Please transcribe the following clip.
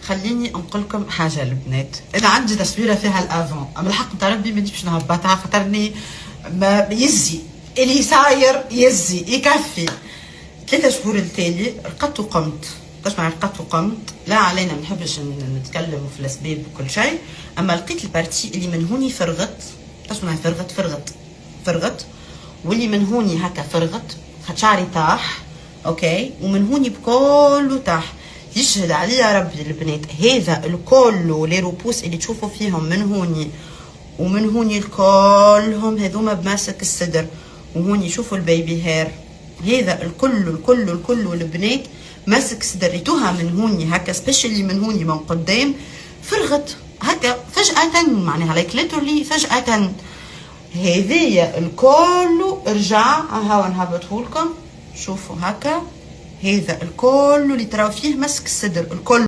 خليني نقول لكم حاجه البنات، انا عندي تصويره فيها الافون، اما الحق نتاع ربي مانيش باش نهبطها خاطرني ما يزي اللي صاير يزي يكفي. 3 شهور التالي رقدت وقمت. تسمع رقدت وقمت، لا علينا ما نحبش نتكلم في الاسباب وكل شيء، اما لقيت البارتي اللي من هوني فرغت. تسمع فرغت واللي من هوني هكا فرغت، خد شعري طاح اوكي، ومن هوني بكله طاح. يشهد عليا ربي البنات، هذا الكل لي روبوس اللي تشوفوا فيهم من هوني ومن هوني الكلهم هذوما بماسك الصدر، وهوني شوفوا البيبي هير، هذا الكل البنات ماسك صدر. ريتوها من هوني هكا سبيشالي من هوني من قدام فرغت هكا فجأة، معناها لايك ليترلي فجأة. هذيا الكل رجع، هاو نهبطهولكم شوفوا هكا، هذا الكل اللي تراو فيه ماسك الصدر الكل.